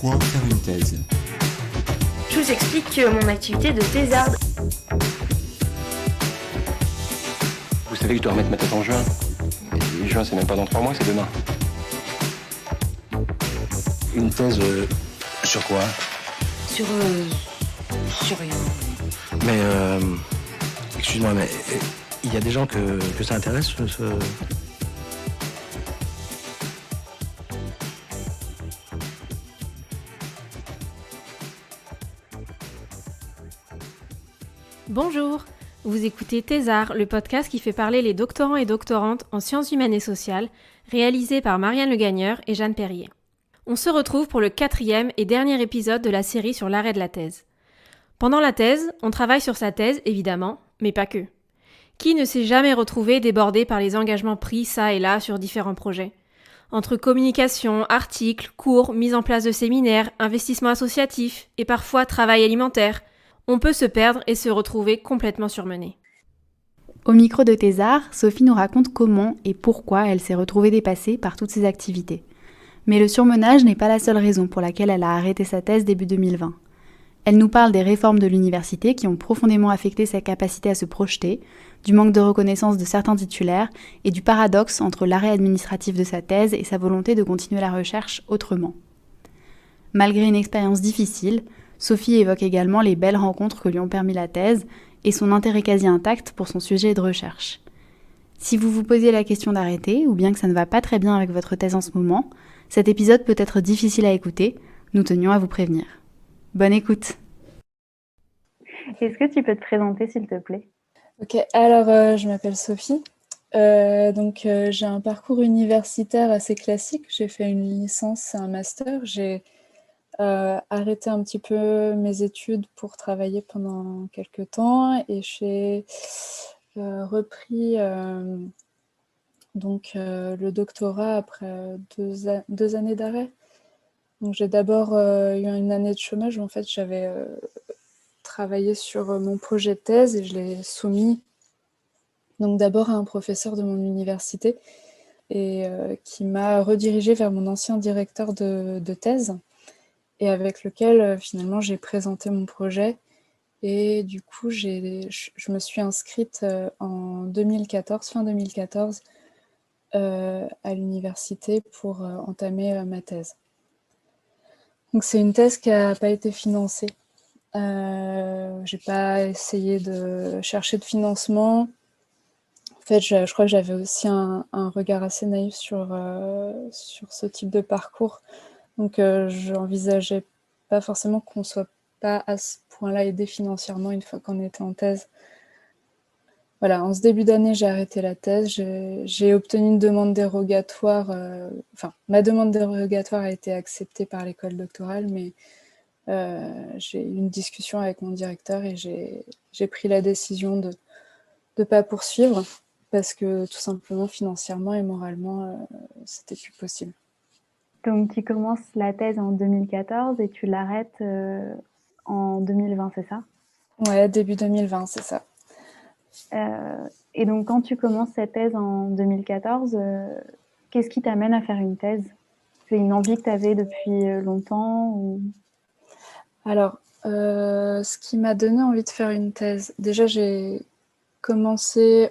Pourquoi faire une thèse? Je vous explique mon activité de thésarde. Vous savez que je dois remettre ma thèse en juin. Et juin, c'est même pas dans 3 mois, c'est demain. Une thèse sur quoi? Sur rien. Mais, excuse-moi, mais il y a des gens que ça intéresse, Bonjour, vous écoutez Thésard, le podcast qui fait parler les doctorants et doctorantes en sciences humaines et sociales, réalisé par Marianne Le Gagneur et Jeanne Perrier. On se retrouve pour le 4e et dernier épisode de la série sur l'arrêt de la thèse. Pendant la thèse, on travaille sur sa thèse, évidemment, mais pas que. Qui ne s'est jamais retrouvé débordé par les engagements pris ça et là sur différents projets ? Entre communication, articles, cours, mise en place de séminaires, investissements associatifs et parfois travail alimentaire, on peut se perdre et se retrouver complètement surmené. Au micro de Thésard, Sophie nous raconte comment et pourquoi elle s'est retrouvée dépassée par toutes ces activités. Mais le surmenage n'est pas la seule raison pour laquelle elle a arrêté sa thèse début 2020. Elle nous parle des réformes de l'université qui ont profondément affecté sa capacité à se projeter, du manque de reconnaissance de certains titulaires et du paradoxe entre l'arrêt administratif de sa thèse et sa volonté de continuer la recherche autrement. Malgré une expérience difficile, Sophie évoque également les belles rencontres que lui ont permis la thèse et son intérêt quasi intact pour son sujet de recherche. Si vous vous posiez la question d'arrêter, ou bien que ça ne va pas très bien avec votre thèse en ce moment, cet épisode peut être difficile à écouter, nous tenions à vous prévenir. Bonne écoute. Est-ce que tu peux te présenter s'il te plaît ? Ok, alors je m'appelle Sophie. J'ai un parcours universitaire assez classique. J'ai fait une licence et un master. J'ai arrêté un petit peu mes études pour travailler pendant quelques temps et j'ai repris le doctorat après deux années d'arrêt. Donc j'ai d'abord eu une année de chômage où en fait j'avais travaillé sur mon projet de thèse et je l'ai soumis donc d'abord à un professeur de mon université et qui m'a redirigée vers mon ancien directeur de thèse et avec lequel finalement j'ai présenté mon projet et du coup je me suis inscrite en 2014, fin 2014 à l'université pour entamer ma thèse. Donc c'est une thèse qui n'a pas été financée. J'ai pas essayé de chercher de financement. En fait, je crois que j'avais aussi un regard assez naïf sur ce type de parcours. Donc j'envisageais pas forcément qu'on soit pas à ce point-là aidé financièrement une fois qu'on était en thèse. Voilà, en ce début d'année, j'ai arrêté la thèse. J'ai obtenu une demande dérogatoire. Ma demande dérogatoire a été acceptée par l'école doctorale, mais j'ai eu une discussion avec mon directeur et j'ai pris la décision de ne pas poursuivre parce que tout simplement, financièrement et moralement, c'était plus possible. Donc tu commences la thèse en 2014 et tu l'arrêtes en 2020, c'est ça ? Ouais, début 2020, c'est ça. Et donc, quand tu commences cette thèse en 2014, qu'est-ce qui t'amène à faire une thèse ? C'est une envie que tu avais depuis longtemps ou... Alors, ce qui m'a donné envie de faire une thèse, déjà j'ai commencé...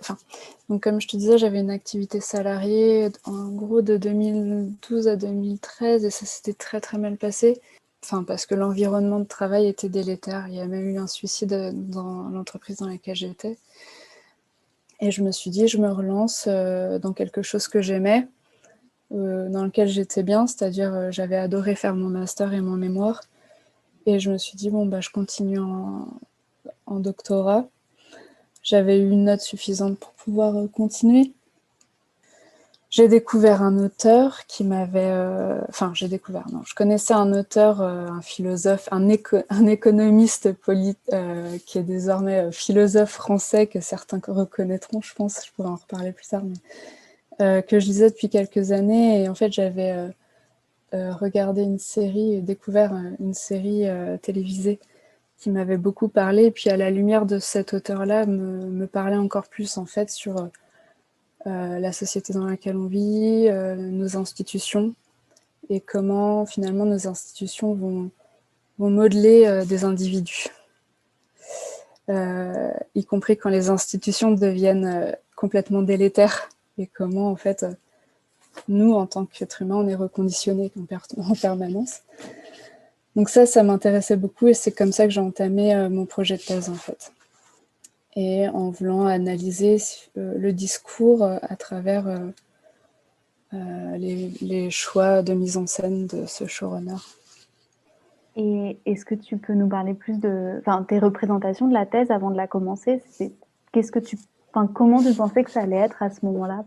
donc comme je te disais, j'avais une activité salariée en gros de 2012 à 2013 et ça s'était très très mal passé. Parce que l'environnement de travail était délétère. Il y a même eu un suicide dans l'entreprise dans laquelle j'étais. Et je me suis dit, je me relance dans quelque chose que j'aimais, dans lequel j'étais bien, c'est-à-dire j'avais adoré faire mon master et mon mémoire. Et je me suis dit, je continue en doctorat. J'avais eu une note suffisante pour pouvoir continuer. J'ai découvert un auteur qui m'avait... je connaissais un auteur, un philosophe, un économiste qui est désormais philosophe français, que certains reconnaîtront, je pense, je pourrais en reparler plus tard, mais que je lisais depuis quelques années. Et en fait, j'avais regardé une série et découvert une série télévisée qui m'avait beaucoup parlé. Et puis, à la lumière de cet auteur-là, me parlait encore plus, en fait, sur... la société dans laquelle on vit, nos institutions, et comment finalement nos institutions vont modeler des individus, y compris quand les institutions deviennent complètement délétères, et comment en fait nous, en tant qu'êtres humains, on est reconditionnés en permanence. Donc ça m'intéressait beaucoup, et c'est comme ça que j'ai entamé mon projet de thèse en fait. Et en voulant analyser le discours à travers les choix de mise en scène de ce showrunner. Et est-ce que tu peux nous parler plus de tes représentations de la thèse avant de la commencer? Comment tu pensais que ça allait être à ce moment-là?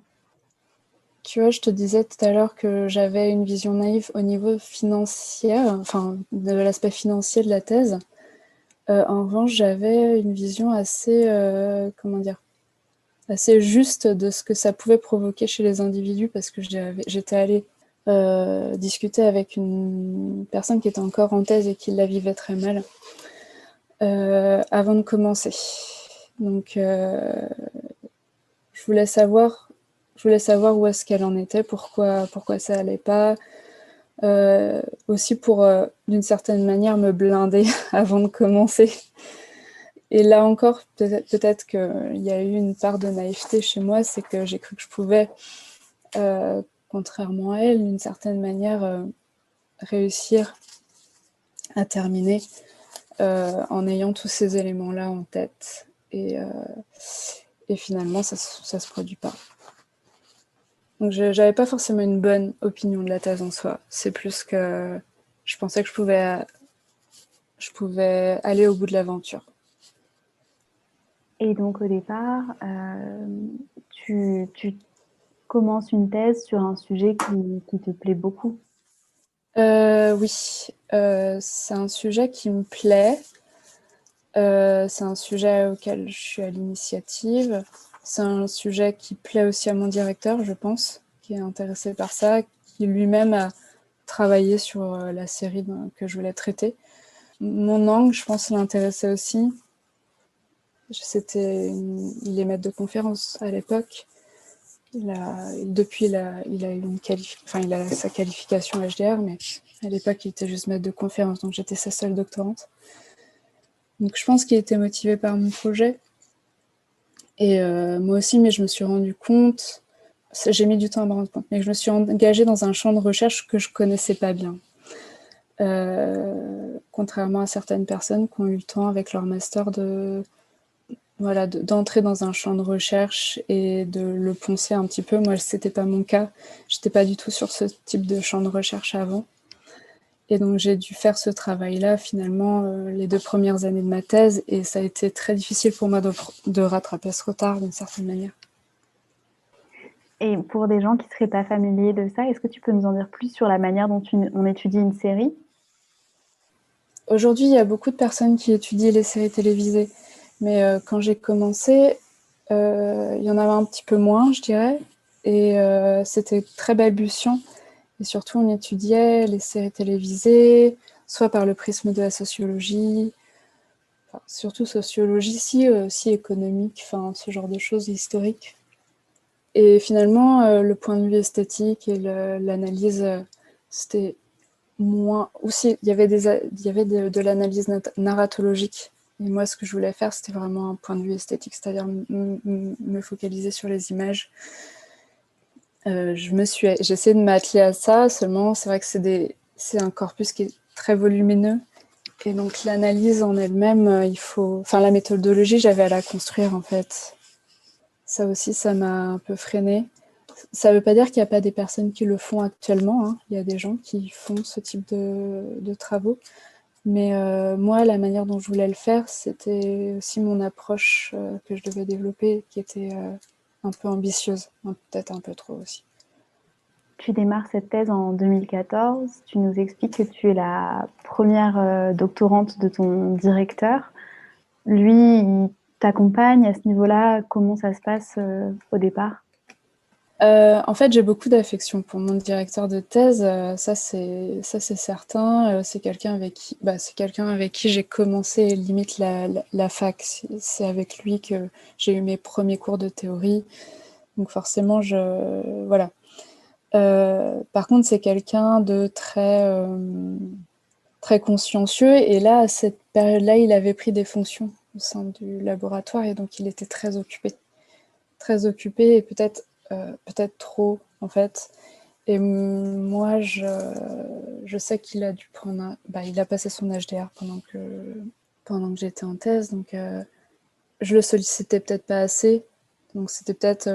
Tu vois, je te disais tout à l'heure que j'avais une vision naïve au niveau financier, de l'aspect financier de la thèse. En revanche, j'avais une vision assez juste de ce que ça pouvait provoquer chez les individus, parce que j'étais allée discuter avec une personne qui était encore en thèse et qui la vivait très mal avant de commencer. Donc, je voulais savoir où est-ce qu'elle en était, pourquoi ça allait pas. Aussi pour, d'une certaine manière, me blinder avant de commencer. Et là encore, peut-être qu'il y a eu une part de naïveté chez moi, c'est que j'ai cru que je pouvais, contrairement à elle, d'une certaine manière, réussir à terminer en ayant tous ces éléments-là en tête. Et finalement, ça se produit pas. Donc j'avais pas forcément une bonne opinion de la thèse en soi. C'est plus que je pensais que je pouvais aller au bout de l'aventure. Et donc au départ, tu commences une thèse sur un sujet qui te plaît beaucoup. Oui, c'est un sujet qui me plaît. C'est un sujet auquel je suis à l'initiative. C'est un sujet qui plaît aussi à mon directeur, je pense, qui est intéressé par ça, qui lui-même a travaillé sur la série que je voulais traiter. Mon angle, je pense, l'intéressait aussi. Il est maître de conférence à l'époque. Depuis, il a sa qualification HDR, mais à l'époque, il était juste maître de conférence, donc j'étais sa seule doctorante. Donc je pense qu'il était motivé par mon projet. Et moi aussi, mais je me suis rendu compte, j'ai mis du temps à me rendre compte, mais je me suis engagée dans un champ de recherche que je connaissais pas bien. Contrairement à certaines personnes qui ont eu le temps avec leur master d'entrer dans un champ de recherche et de le poncer un petit peu. Moi, c'était pas mon cas. J'étais pas du tout sur ce type de champ de recherche avant. Et donc, j'ai dû faire ce travail-là, finalement, les 2 premières années de ma thèse. Et ça a été très difficile pour moi de rattraper ce retard, d'une certaine manière. Et pour des gens qui ne seraient pas familiers de ça, est-ce que tu peux nous en dire plus sur la manière dont on étudie une série? Aujourd'hui, il y a beaucoup de personnes qui étudient les séries télévisées. Mais quand j'ai commencé, il y en avait un petit peu moins, je dirais. Et c'était très balbutiant. Et surtout, on étudiait les séries télévisées, soit par le prisme de la sociologie, surtout sociologie, aussi économique, ce genre de choses historiques. Et finalement, le point de vue esthétique et l'analyse, c'était moins... Aussi, il y avait de l'analyse narratologique. Et moi, ce que je voulais faire, c'était vraiment un point de vue esthétique, c'est-à-dire me focaliser sur les images. J'ai essayé de m'atteler à ça, seulement c'est vrai que c'est un corpus qui est très volumineux. Et donc l'analyse en elle-même, la méthodologie, j'avais à la construire en fait. Ça aussi, ça m'a un peu freinée. Ça ne veut pas dire qu'il n'y a pas des personnes qui le font actuellement, hein. Il y a des gens qui font ce type de travaux. Mais moi, la manière dont je voulais le faire, c'était aussi mon approche que je devais développer, qui était un peu ambitieuse, peut-être un peu trop aussi. Tu démarres cette thèse en 2014. Tu nous expliques que tu es la première doctorante de ton directeur. Lui, il t'accompagne à ce niveau-là. Comment ça se passe au départ? En fait, j'ai beaucoup d'affection pour mon directeur de thèse. Ça, c'est certain. C'est quelqu'un avec qui j'ai commencé limite la fac. C'est avec lui que j'ai eu mes premiers cours de théorie. Donc forcément, voilà. Par contre, c'est quelqu'un de très consciencieux. Et là, à cette période-là, il avait pris des fonctions au sein du laboratoire et donc il était très occupé. Très occupé et peut-être trop, en fait. Et moi, je sais qu'il a dû prendre... il a passé son HDR pendant que j'étais en thèse, donc je le sollicitais peut-être pas assez. Donc c'était peut-être,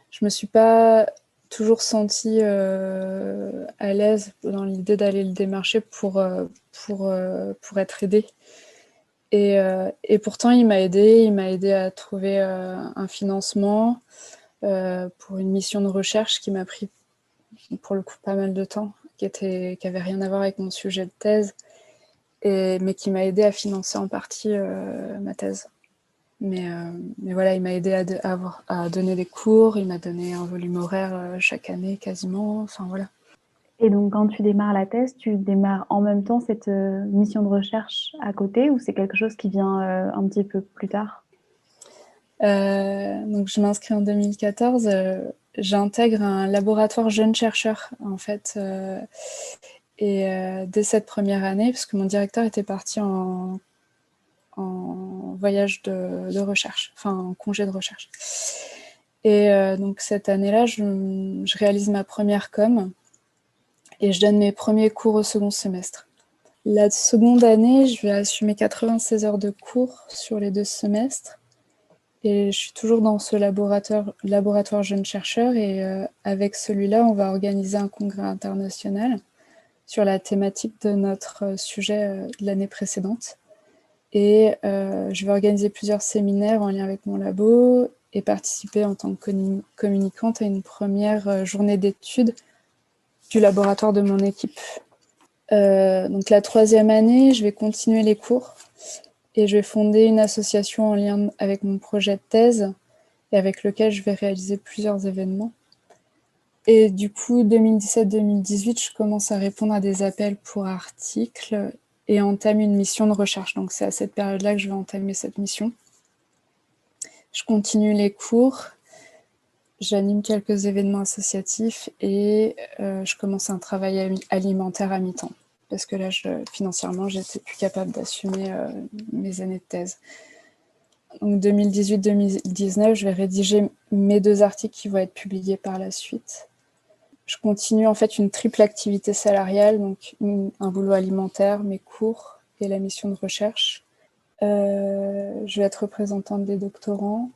je me suis pas toujours sentie à l'aise dans l'idée d'aller le démarcher pour être aidée. Et pourtant, il m'a aidé à trouver un financement pour une mission de recherche qui m'a pris, pour le coup, pas mal de temps, qui avait rien à voir avec mon sujet de thèse, mais qui m'a aidé à financer en partie ma thèse. Mais voilà, il m'a aidé à donner des cours, il m'a donné un volume horaire chaque année quasiment, enfin voilà. Et donc, quand tu démarres la thèse, tu démarres en même temps cette mission de recherche à côté ou c'est quelque chose qui vient un petit peu plus tard? Donc, je m'inscris en 2014. J'intègre un laboratoire jeunes chercheurs, en fait. Dès cette première année, parce que mon directeur était parti en voyage de recherche, enfin en congé de recherche. Et donc, cette année-là, je réalise ma première com et je donne mes premiers cours au second semestre. La seconde année, je vais assumer 96 heures de cours sur les 2 semestres. Et je suis toujours dans ce laboratoire jeunes chercheurs. Et avec celui-là, on va organiser un congrès international sur la thématique de notre sujet de l'année précédente. Et je vais organiser plusieurs séminaires en lien avec mon labo et participer en tant que communicante à une première journée d'études du laboratoire de mon équipe. Donc la troisième année, je vais continuer les cours et je vais fonder une association en lien avec mon projet de thèse et avec lequel je vais réaliser plusieurs événements. Et du coup, 2017-2018, je commence à répondre à des appels pour articles et entame une mission de recherche. Donc c'est à cette période-là que je vais entamer cette mission. Je continue les cours, j'anime quelques événements associatifs et je commence un travail alimentaire à mi-temps. Parce que là, financièrement, j'étais plus capable d'assumer mes années de thèse. Donc 2018-2019, je vais rédiger mes 2 articles qui vont être publiés par la suite. Je continue en fait une triple activité salariale, donc un boulot alimentaire, mes cours et la mission de recherche. Je vais être représentante des doctorants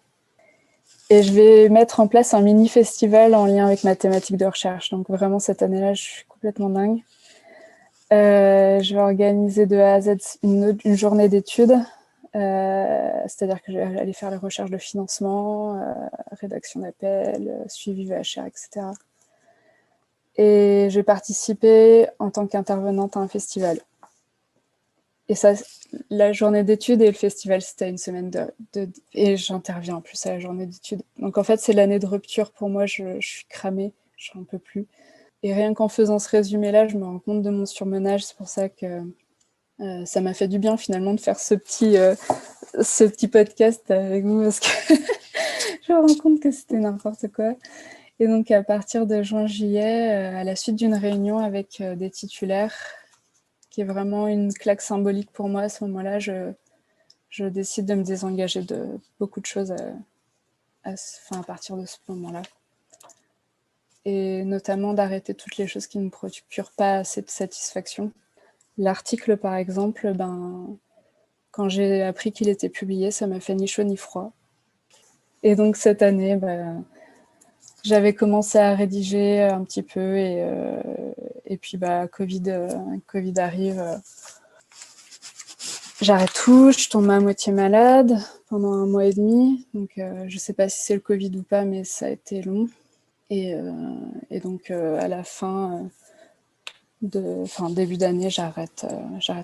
et je vais mettre en place un mini-festival en lien avec ma thématique de recherche. Donc vraiment, cette année-là, je suis complètement dingue. Je vais organiser de A à Z une journée d'études, c'est-à-dire que je vais aller faire les recherches de financement, rédaction d'appels, suivi VHR, etc. Et je vais participer en tant qu'intervenante à un festival. Et ça, la journée d'études et le festival, c'était une semaine et j'interviens en plus à la journée d'études. Donc en fait, c'est l'année de rupture pour moi, je suis cramée, je n'en peux plus. Et rien qu'en faisant ce résumé-là, je me rends compte de mon surmenage. C'est pour ça que ça m'a fait du bien finalement de faire ce petit podcast avec vous parce que je me rends compte que c'était n'importe quoi. Et donc à partir de juin-juillet, à la suite d'une réunion avec des titulaires, qui est vraiment une claque symbolique pour moi, à ce moment-là, je décide de me désengager de beaucoup de choses à partir de ce moment-là. Et notamment d'arrêter toutes les choses qui ne me procurent pas assez de satisfaction. L'article, par exemple, quand j'ai appris qu'il était publié, ça m'a fait ni chaud ni froid. Et donc cette année, j'avais commencé à rédiger un petit peu et puis Covid arrive. J'arrête tout, je tombe à moitié malade pendant 1 mois et demi. Donc je ne sais pas si c'est le Covid ou pas, mais ça a été long. Et donc à la début d'année, j'arrête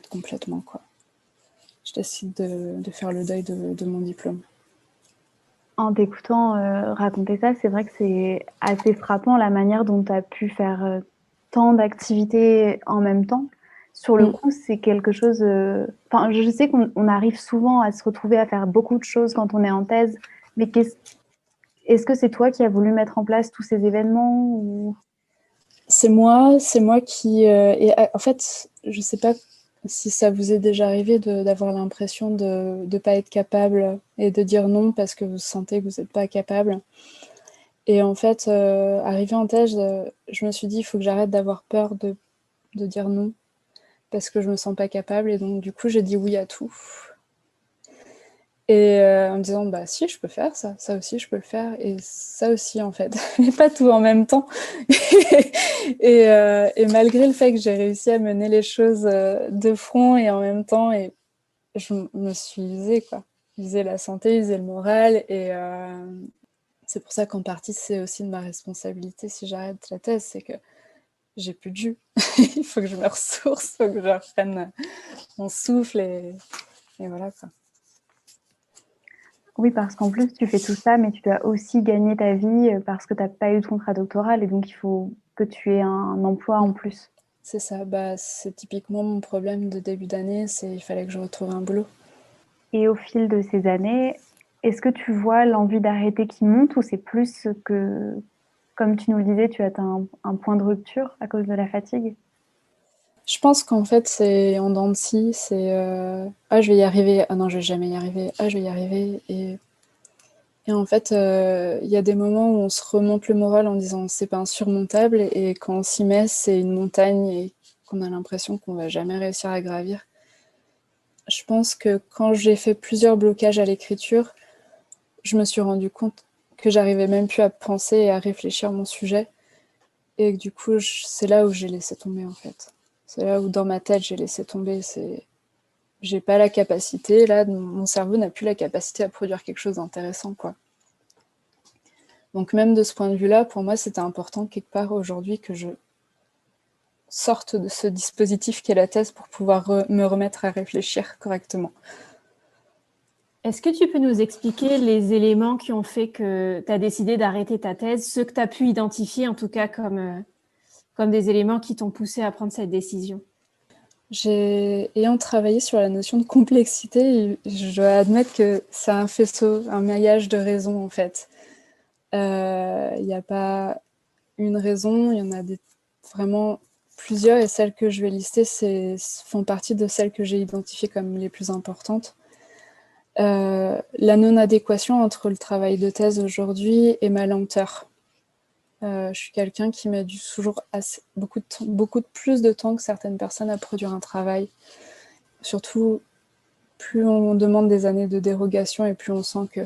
complètement, quoi. Je décide de faire le deuil de mon diplôme. En t'écoutant raconter ça, c'est vrai que c'est assez frappant la manière dont tu as pu faire tant d'activités en même temps. Sur le coup, c'est quelque chose... je sais qu'on arrive souvent à se retrouver à faire beaucoup de choses quand on est en thèse, mais Est-ce que c'est toi qui as voulu mettre en place tous ces événements ou... C'est moi qui... en fait, je sais pas si ça vous est déjà arrivé d'avoir l'impression de ne pas être capable et de dire non parce que vous sentez que vous n'êtes pas capable. Et en fait, arrivé en thèse, je me suis dit, il faut que j'arrête d'avoir peur de dire non parce que je me sens pas capable. Et donc, du coup, j'ai dit oui à tout. Et en me disant, bah si, je peux faire ça, ça aussi, je peux le faire, et ça aussi, en fait. Mais pas tout en même temps. Et malgré le fait que j'ai réussi à mener les choses de front et en même temps, et je me suis usée, quoi. Usée la santé, usée le moral, et c'est pour ça qu'en partie, c'est aussi de ma responsabilité si j'arrête la thèse, c'est que j'ai plus de jus. Il faut que je me ressource, il faut que je reprenne mon souffle, et voilà, quoi. Oui, parce qu'en plus, tu fais tout ça, mais tu dois aussi gagner ta vie parce que tu n'as pas eu de contrat doctoral et donc il faut que tu aies un emploi en plus. C'est ça, bah, c'est typiquement mon problème de début d'année, il fallait que je retrouve un boulot. Et au fil de ces années, est-ce que tu vois l'envie d'arrêter qui monte ou c'est plus que, comme tu nous le disais, tu as atteint un point de rupture à cause de la fatigue? Je pense qu'en fait, c'est en dents de scie, c'est ah, je vais y arriver, ah non, je vais jamais y arriver, ah, je vais y arriver. Et en fait, il y a des moments où on se remonte le moral en disant c'est pas insurmontable, et quand on s'y met, c'est une montagne et qu'on a l'impression qu'on va jamais réussir à gravir. Je pense que quand j'ai fait plusieurs blocages à l'écriture, je me suis rendu compte que j'arrivais même plus à penser et à réfléchir mon sujet. Et que du coup, c'est là où j'ai laissé tomber, en fait. C'est là où, dans ma tête, j'ai laissé tomber. J'ai pas la capacité, là, mon cerveau n'a plus la capacité à produire quelque chose d'intéressant, quoi. Donc même de ce point de vue-là, pour moi, c'était important, quelque part, aujourd'hui, que je sorte de ce dispositif qu'est la thèse pour pouvoir me remettre à réfléchir correctement. Est-ce que tu peux nous expliquer les éléments qui ont fait que tu as décidé d'arrêter ta thèse, ceux que tu as pu identifier en tout cas comme des éléments qui t'ont poussé à prendre cette décision? Ayant travaillé sur la notion de complexité, je dois admettre que c'est un faisceau, un maillage de raisons, en fait. Il n'y a pas une raison, il y en a vraiment plusieurs, et celles que je vais lister font partie de celles que j'ai identifiées comme les plus importantes. La non-adéquation entre le travail de thèse aujourd'hui et ma lenteur. Je suis quelqu'un qui met toujours beaucoup plus de temps que certaines personnes à produire un travail. Surtout, plus on demande des années de dérogation et plus on sent que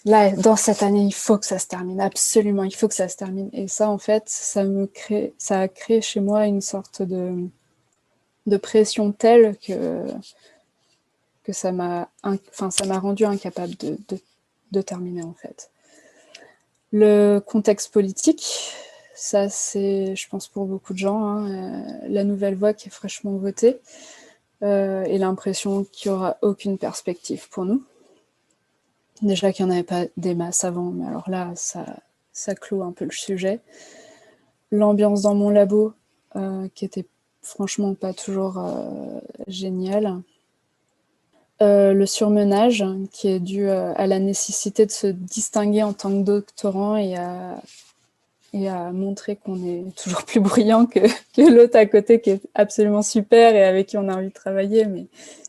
là, dans cette année, il faut que ça se termine, absolument, il faut que ça se termine. Et ça, en fait, ça a créé chez moi une sorte de pression telle que ça m'a rendu incapable de terminer, en fait. Le contexte politique, ça c'est, je pense, pour beaucoup de gens, la nouvelle voie qui est fraîchement votée, et l'impression qu'il n'y aura aucune perspective pour nous. Déjà qu'il n'y en avait pas des masses avant, mais alors là, ça clôt un peu le sujet. L'ambiance dans mon labo, qui était franchement pas toujours géniale. Le surmenage, qui est dû à la nécessité de se distinguer en tant que doctorant et à montrer qu'on est toujours plus brillant que l'autre à côté, qui est absolument super et avec qui on a envie de travailler. Mais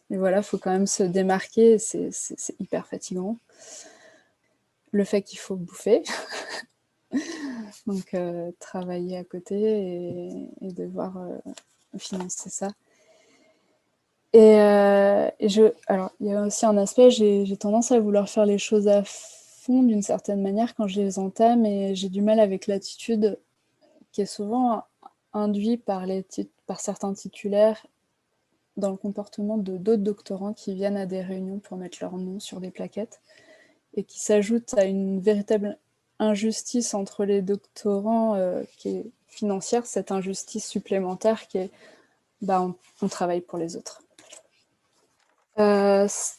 voilà, il faut quand même se démarquer, c'est hyper fatigant. Le fait qu'il faut bouffer, donc travailler à côté et devoir financer ça. Alors, il y a aussi un aspect, j'ai tendance à vouloir faire les choses à fond d'une certaine manière quand je les entame, et j'ai du mal avec l'attitude qui est souvent induite par certains titulaires dans le comportement de d'autres doctorants qui viennent à des réunions pour mettre leur nom sur des plaquettes et qui s'ajoute à une véritable injustice entre les doctorants qui est financière, cette injustice supplémentaire qui est on travaille pour les autres.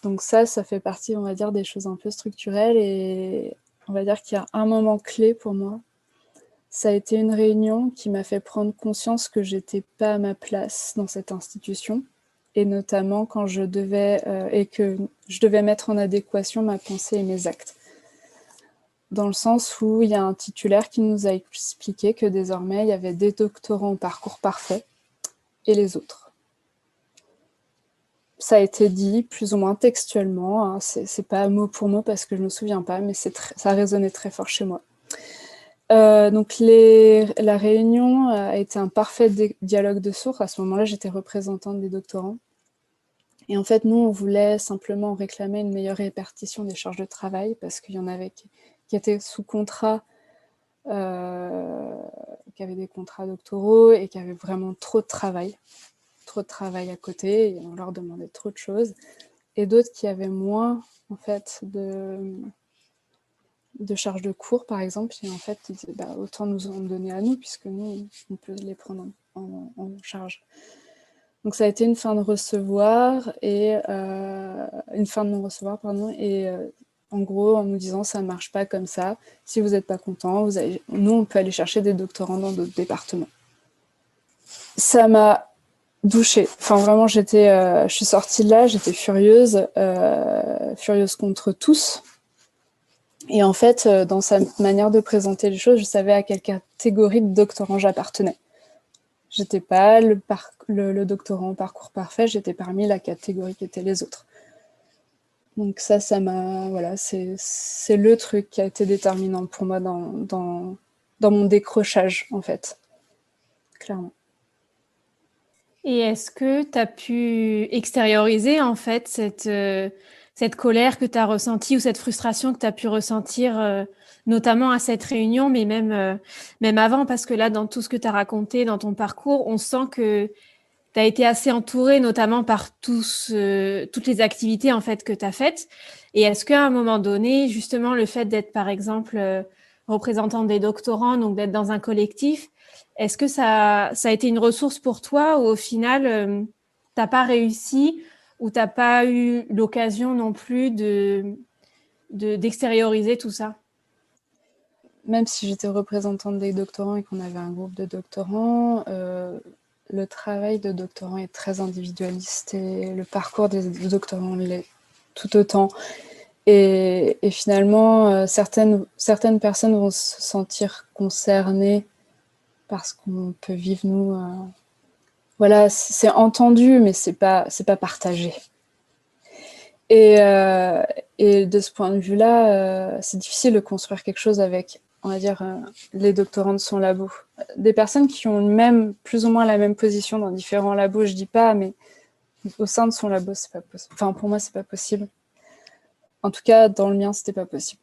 Donc ça fait partie, on va dire, des choses un peu structurelles, et on va dire qu'il y a un moment clé pour moi. Ça a été une réunion qui m'a fait prendre conscience que j'étais pas à ma place dans cette institution, et notamment quand je devais mettre en adéquation ma pensée et mes actes. dans le sens où il y a un titulaire qui nous a expliqué que désormais, il y avait des doctorants au parcours parfait et les autres. Ça a été dit plus ou moins textuellement, hein, c'est pas mot pour mot parce que je me souviens pas, mais ça a résonné très fort chez moi. Donc la réunion a été un parfait dialogue de sourds. À ce moment-là, j'étais représentante des doctorants. Et en fait, nous, on voulait simplement réclamer une meilleure répartition des charges de travail parce qu'il y en avait qui étaient sous contrat, qui avaient des contrats doctoraux et qui avaient vraiment trop de travail à côté, et on leur demandait trop de choses. Et d'autres qui avaient moins, en fait, de charges de cours, par exemple, et en fait, ils disaient, autant nous en donner à nous, puisque nous, on peut les prendre en charge. Donc ça a été une fin de recevoir et une fin de non-recevoir, pardon, et en gros en nous disant ça ne marche pas comme ça. Si vous n'êtes pas content, nous on peut aller chercher des doctorants dans d'autres départements. Ça m'a douchée. Enfin vraiment, je suis sortie de là, j'étais furieuse contre tous. Et en fait, dans sa manière de présenter les choses, je savais à quelle catégorie de doctorants j'appartenais. J'étais pas le doctorant parcours parfait, j'étais parmi la catégorie qui étaient les autres. Donc ça m'a... Voilà, c'est le truc qui a été déterminant pour moi dans mon décrochage, en fait. Clairement. Et est-ce que tu as pu extérioriser, en fait, cette colère que tu as ressentie ou cette frustration que tu as pu ressentir, notamment à cette réunion, mais même avant, parce que là, dans tout ce que tu as raconté, dans ton parcours, on sent que tu as été assez entourée, notamment par toutes les activités, en fait, que tu as faites. Et est-ce qu'à un moment donné, justement, le fait d'être, par exemple, représentante des doctorants, donc d'être dans un collectif, est-ce que ça a été une ressource pour toi ou au final, t'as pas réussi ou t'as pas eu l'occasion non plus d'extérioriser tout ça? Même si j'étais représentante des doctorants et qu'on avait un groupe de doctorants, le travail de doctorant est très individualiste et le parcours des doctorants l'est tout autant. Et finalement, certaines personnes vont se sentir concernées parce qu'on peut vivre, nous... Voilà, c'est entendu, mais c'est pas partagé. Et de ce point de vue-là, c'est difficile de construire quelque chose avec, on va dire, les doctorants de son labo. Des personnes qui ont plus ou moins la même position dans différents labos, je dis pas, mais au sein de son labo, c'est pas possible. Enfin, pour moi, c'est pas possible. En tout cas, dans le mien, c'était pas possible.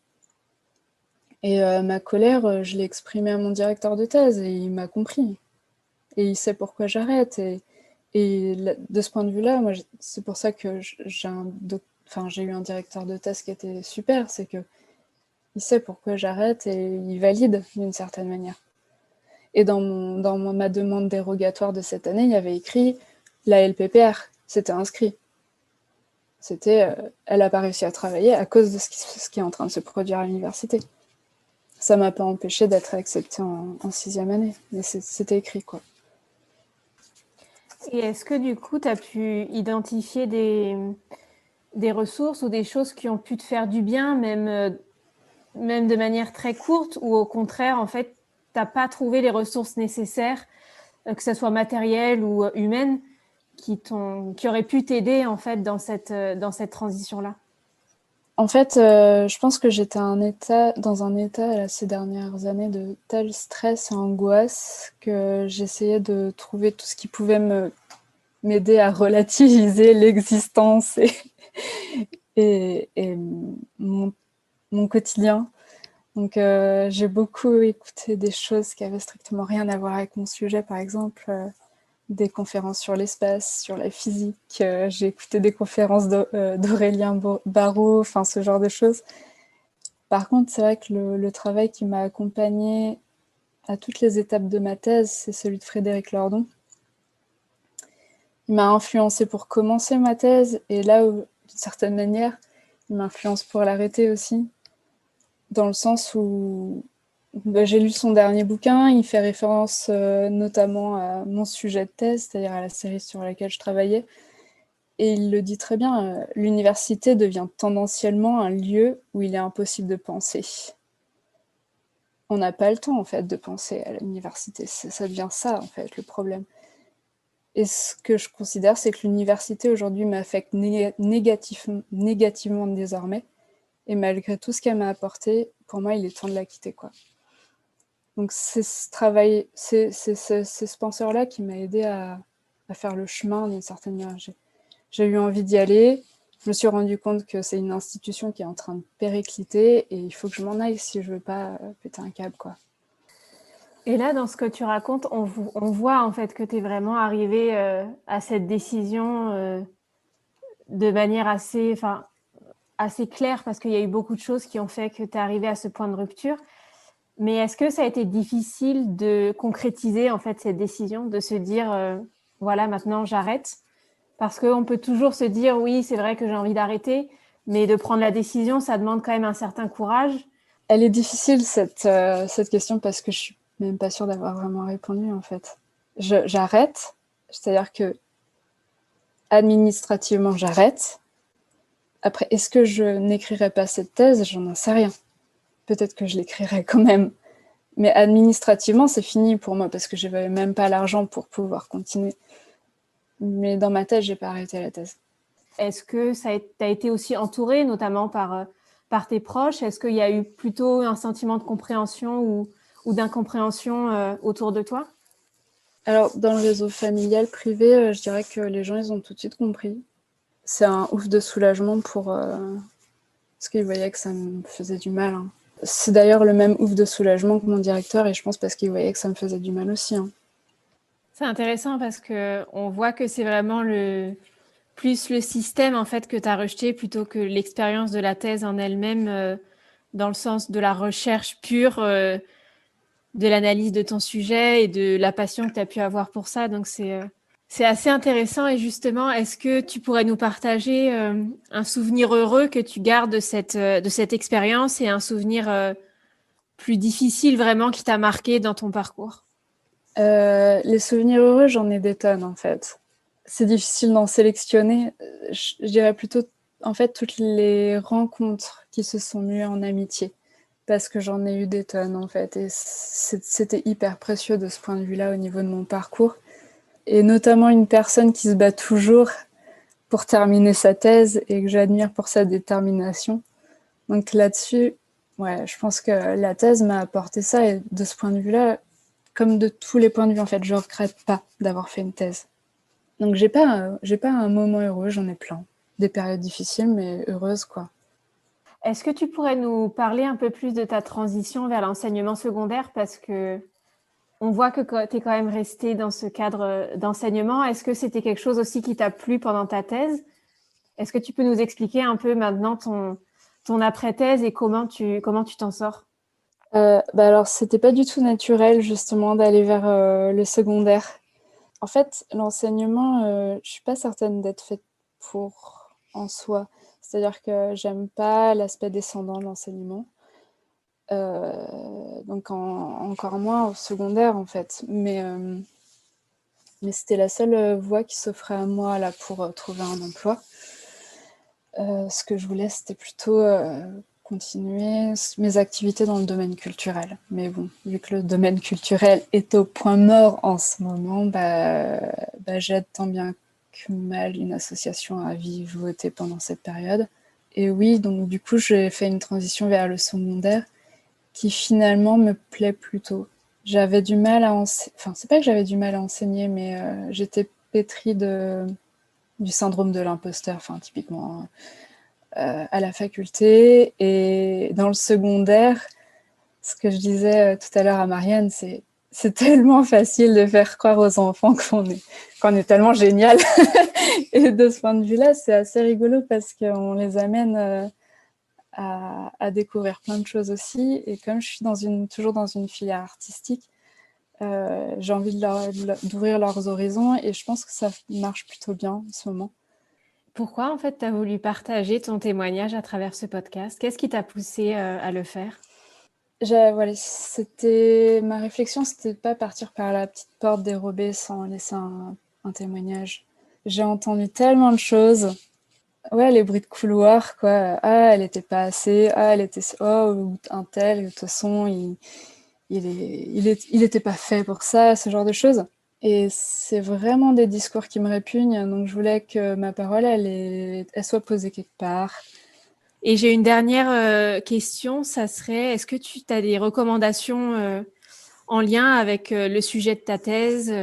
Et ma colère, je l'ai exprimée à mon directeur de thèse et il m'a compris. Et il sait pourquoi j'arrête. Et de ce point de vue-là, moi, c'est pour ça que j'ai eu un directeur de thèse qui était super, c'est que il sait pourquoi j'arrête et il valide d'une certaine manière. Et dans ma demande dérogatoire de cette année, il y avait écrit la LPPR, c'était inscrit. C'était elle n'a pas réussi à travailler à cause de ce qui est en train de se produire à l'université. Ça m'a pas empêché d'être acceptée en 6e année, mais c'était écrit, quoi. Et est-ce que du coup, tu as pu identifier des ressources ou des choses qui ont pu te faire du bien, même de manière très courte, ou au contraire, en fait, tu n'as pas trouvé les ressources nécessaires, que ce soit matérielles ou humaines, qui auraient pu t'aider en fait dans cette transition-là? En fait, je pense que j'étais dans un état là, ces dernières années de tel stress et angoisse que j'essayais de trouver tout ce qui pouvait m'aider à relativiser l'existence et mon quotidien. Donc j'ai beaucoup écouté des choses qui avaient strictement rien à voir avec mon sujet, par exemple des conférences sur l'espace, sur la physique. J'ai écouté des conférences d'Aurélien Barraud, enfin ce genre de choses. Par contre, c'est vrai que le travail qui m'a accompagnée à toutes les étapes de ma thèse, c'est celui de Frédéric Lordon. Il m'a influencée pour commencer ma thèse, et là, d'une certaine manière, il m'influence pour l'arrêter aussi, dans le sens où j'ai lu son dernier bouquin, il fait référence notamment à mon sujet de thèse, c'est-à-dire à la série sur laquelle je travaillais, et il le dit très bien, l'université devient tendanciellement un lieu où il est impossible de penser. on n'a pas le temps, en fait, de penser à l'université. Ça devient ça, en fait, le problème. Et ce que je considère, c'est que l'université, aujourd'hui, m'affecte négativement désormais. Et malgré tout ce qu'elle m'a apporté, pour moi, il est temps de la quitter, quoi. Donc, c'est ce travail, c'est ce penseur-là qui m'a aidé à faire le chemin d'une certaine manière. J'ai eu envie d'y aller. Je me suis rendu compte que c'est une institution qui est en train de péricliter et il faut que je m'en aille si je veux pas péter un câble, quoi. Et là, dans ce que tu racontes, on voit en fait que tu es vraiment arrivé à cette décision de manière assez claire, parce qu'il y a eu beaucoup de choses qui ont fait que tu es arrivé à ce point de rupture. Mais est-ce que ça a été difficile de concrétiser en fait cette décision, de se dire voilà, maintenant j'arrête? Parce qu'on peut toujours se dire oui, c'est vrai que j'ai envie d'arrêter, mais de prendre la décision, ça demande quand même un certain courage. Elle est difficile cette question parce que je suis même pas sûre d'avoir vraiment répondu en fait. J'arrête, c'est-à-dire que administrativement j'arrête. Après, est-ce que je n'écrirai pas cette thèse? J'en sais rien. Peut-être que je l'écrirai quand même. Mais administrativement, c'est fini pour moi parce que je n'avais même pas l'argent pour pouvoir continuer. Mais dans ma tête, j'ai pas arrêté la thèse. Est-ce que tu as été aussi entourée, notamment par tes proches? Est-ce qu'il y a eu plutôt un sentiment de compréhension ou d'incompréhension autour de toi? Alors, dans le réseau familial, privé, je dirais que les gens, ils ont tout de suite compris. C'est un ouf de soulagement parce qu'ils voyaient que ça me faisait du mal. Hein. C'est d'ailleurs le même ouf de soulagement que mon directeur, et je pense parce qu'il voyait que ça me faisait du mal aussi. Hein. C'est intéressant parce qu'on voit que c'est vraiment plus le système en fait que tu as rejeté plutôt que l'expérience de la thèse en elle-même, dans le sens de la recherche pure, de l'analyse de ton sujet et de la passion que tu as pu avoir pour ça. Donc c'est assez intéressant. Et justement, est-ce que tu pourrais nous partager un souvenir heureux que tu gardes de cette expérience et un souvenir plus difficile vraiment qui t'a marqué dans ton parcours? Les souvenirs heureux, j'en ai des tonnes en fait. C'est difficile d'en sélectionner. Je dirais plutôt en fait toutes les rencontres qui se sont muées en amitié, parce que j'en ai eu des tonnes en fait, et c'était hyper précieux de ce point de vue-là au niveau de mon parcours, et notamment une personne qui se bat toujours pour terminer sa thèse et que j'admire pour sa détermination. Donc là-dessus, ouais, je pense que la thèse m'a apporté ça, et de ce point de vue-là, comme de tous les points de vue, en fait, je regrette pas d'avoir fait une thèse. Donc j'ai pas un moment heureux, j'en ai plein. Des périodes difficiles, mais heureuses, quoi. Est-ce que tu pourrais nous parler un peu plus de ta transition vers l'enseignement secondaire? Parce que on voit que tu es quand même resté dans ce cadre d'enseignement. Est-ce que c'était quelque chose aussi qui t'a plu pendant ta thèse? Est-ce que tu peux nous expliquer un peu maintenant ton après-thèse et comment tu t'en sors? Alors, c'était pas du tout naturel, justement, d'aller vers le secondaire. En fait, l'enseignement, je suis pas certaine d'être faite pour en soi. C'est-à-dire que j'aime pas l'aspect descendant de l'enseignement. Donc encore moins au secondaire, en fait. Mais c'était la seule voie qui s'offrait à moi là pour trouver un emploi. Ce que je voulais, c'était plutôt continuer mes activités dans le domaine culturel. Mais bon, vu que le domaine culturel est au point mort en ce moment, j'aide tant bien que mal une association à vivoter pendant cette période. Et oui, donc du coup, j'ai fait une transition vers le secondaire qui finalement me plaît plutôt. J'avais du mal à enseigner, enfin, c'est pas que j'avais du mal à enseigner, mais j'étais pétrie du syndrome de l'imposteur, enfin, typiquement à la faculté. Et dans le secondaire, ce que je disais tout à l'heure à Marianne, c'est tellement facile de faire croire aux enfants qu'on est tellement génial. Et de ce point de vue-là, c'est assez rigolo parce qu'on les amène à découvrir plein de choses aussi. Et comme je suis toujours dans une filière artistique, j'ai envie d'ouvrir leurs horizons, et je pense que ça marche plutôt bien en ce moment. Pourquoi, en fait, tu as voulu partager ton témoignage à travers ce podcast? Qu'est-ce qui t'a poussé à le faire? Voilà, ma réflexion, c'était de pas partir par la petite porte dérobée sans laisser un témoignage. J'ai entendu tellement de choses. Ouais, les bruits de couloir, quoi. Ah, elle était pas assez. Ah, elle était... Oh, un tel, de toute façon, il était pas fait pour ça, ce genre de choses. Et c'est vraiment des discours qui me répugnent, donc je voulais que ma parole, elle soit posée quelque part. Et j'ai une dernière question, ça serait, est-ce que tu as des recommandations en lien avec le sujet de ta thèse,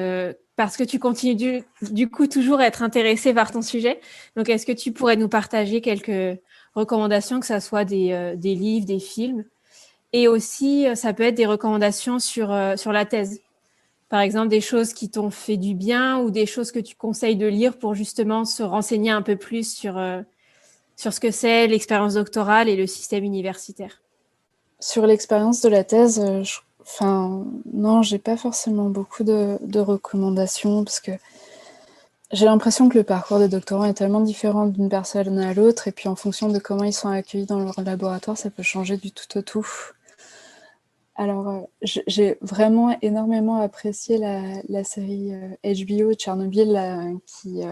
parce que tu continues du coup toujours à être intéressée par ton sujet. Donc, est-ce que tu pourrais nous partager quelques recommandations, que ça soit des livres, des films, et aussi ça peut être des recommandations sur la thèse. Par exemple, des choses qui t'ont fait du bien ou des choses que tu conseilles de lire pour justement se renseigner un peu plus sur ce que c'est l'expérience doctorale et le système universitaire. Sur l'expérience de la thèse, non, j'ai pas forcément beaucoup de recommandations parce que j'ai l'impression que le parcours des doctorants est tellement différent d'une personne à l'autre et puis en fonction de comment ils sont accueillis dans leur laboratoire, ça peut changer du tout au tout. Alors, j'ai vraiment énormément apprécié la série HBO Tchernobyl qui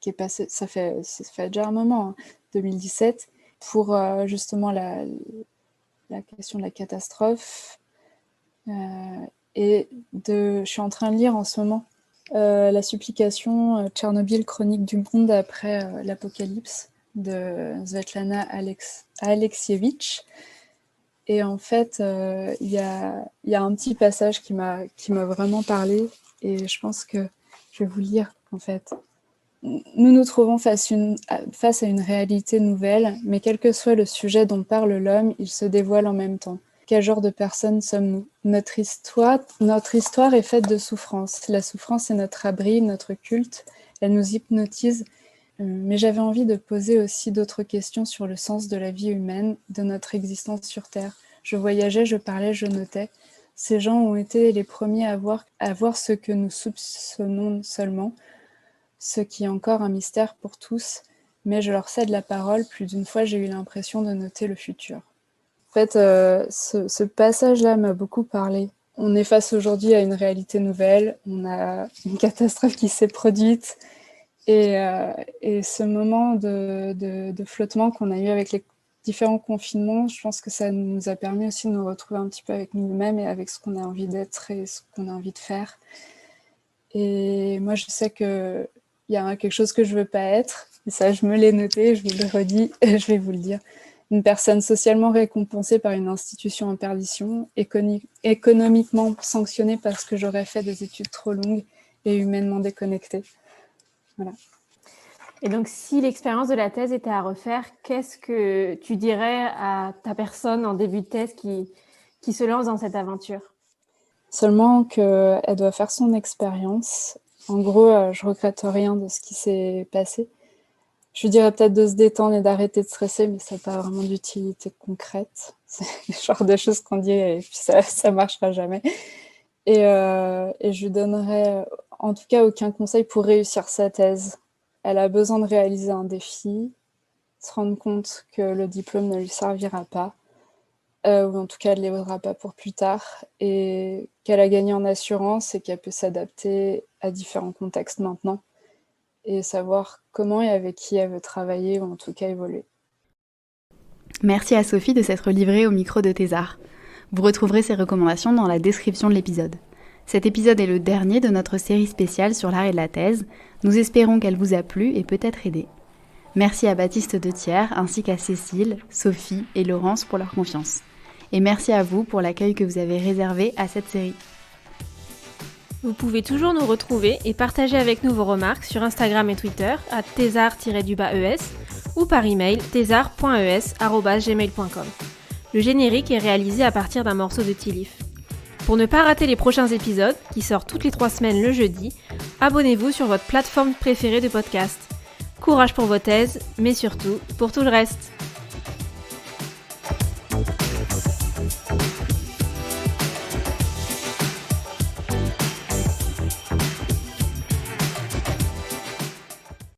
est passée, ça fait déjà un moment, 2017, pour justement la question de la catastrophe. Je suis en train de lire en ce moment la supplication Tchernobyl, chronique du monde après l'apocalypse de Svetlana Alexievitch. Et en fait, il y a un petit passage qui m'a vraiment parlé et je pense que je vais vous lire en fait. Nous nous trouvons face à une réalité nouvelle, mais quel que soit le sujet dont parle l'homme, il se dévoile en même temps. Quel genre de personnes sommes-nous ? Notre histoire est faite de souffrance. La souffrance est notre abri, notre culte. Elle nous hypnotise. Mais j'avais envie de poser aussi d'autres questions sur le sens de la vie humaine, de notre existence sur Terre. Je voyageais, je parlais, je notais. Ces gens ont été les premiers à voir ce que nous soupçonnons seulement, ce qui est encore un mystère pour tous, mais je leur cède la parole. Plus d'une fois, j'ai eu l'impression de noter le futur. En fait, ce passage-là m'a beaucoup parlé. On est face aujourd'hui à une réalité nouvelle, on a une catastrophe qui s'est produite, et ce moment de flottement qu'on a eu avec les différents confinements, je pense que ça nous a permis aussi de nous retrouver un petit peu avec nous-mêmes et avec ce qu'on a envie d'être et ce qu'on a envie de faire. Et moi, je sais qu'il y a quelque chose que je ne veux pas être, et ça, je me l'ai noté, je vous le redis, je vais vous le dire. Une personne socialement récompensée par une institution en perdition, économiquement sanctionnée parce que j'aurais fait des études trop longues et humainement déconnectée. Voilà. Et donc, si l'expérience de la thèse était à refaire, qu'est-ce que tu dirais à ta personne en début de thèse qui se lance dans cette aventure ? Seulement qu'elle doit faire son expérience. En gros, je regrette rien de ce qui s'est passé. Je lui dirais peut-être de se détendre et d'arrêter de stresser, mais ça n'a pas vraiment d'utilité concrète. C'est le genre de choses qu'on dit et puis ça ne marchera jamais. Et je lui donnerais en tout cas aucun conseil pour réussir sa thèse. Elle a besoin de réaliser un défi, se rendre compte que le diplôme ne lui servira pas, ou en tout cas elle ne l'évaudra pas pour plus tard, et qu'elle a gagné en assurance et qu'elle peut s'adapter à différents contextes maintenant, et savoir comment et avec qui elle veut travailler, ou en tout cas évoluer. Merci à Sophie de s'être livrée au micro de Thésard. Vous retrouverez ses recommandations dans la description de l'épisode. Cet épisode est le dernier de notre série spéciale sur l'art et la thèse. Nous espérons qu'elle vous a plu et peut-être aidé. Merci à Baptiste Dethier ainsi qu'à Cécile, Sophie et Laurence pour leur confiance. Et merci à vous pour l'accueil que vous avez réservé à cette série. Vous pouvez toujours nous retrouver et partager avec nous vos remarques sur Instagram et Twitter @thésard_es ou par email thésard.es@gmail.com. Le générique est réalisé à partir d'un morceau de Tilif. Pour ne pas rater les prochains épisodes, qui sortent toutes les 3 semaines le jeudi, abonnez-vous sur votre plateforme préférée de podcast. Courage pour vos thèses, mais surtout pour tout le reste.